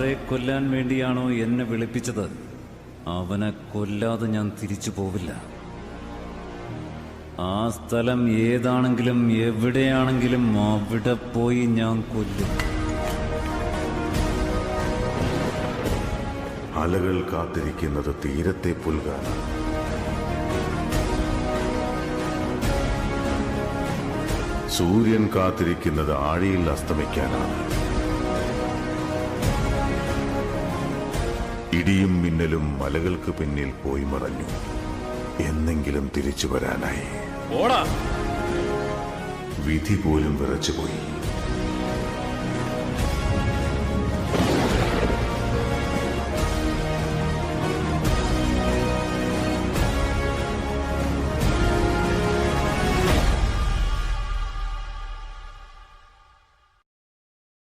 ആരെ കൊല്ലാൻ വേണ്ടിയാണോ എന്നെ വിളിപ്പിച്ചത് അവനെ കൊല്ലാതെ ഞാൻ തിരിച്ചു പോവില്ല. ആ സ്ഥലം ഏതാണെങ്കിലും എവിടെയാണെങ്കിലും അവിടെ പോയി ഞാൻ കൊല്ലും. അലകൾ കാത്തിരിക്കുന്നത് തീരത്തെ പുൽകാനാണ്. സൂര്യൻ കാത്തിരിക്കുന്നത് ആഴിയിൽ അസ്തമിക്കാനാണ്. ഇടിയും മിന്നലും മലകൾക്ക് പിന്നിൽ പോയി മറഞ്ഞു. എന്നെങ്കിലും തിരിച്ചു വരാനായി. വിധി പോലും വിറച്ചുപോയി.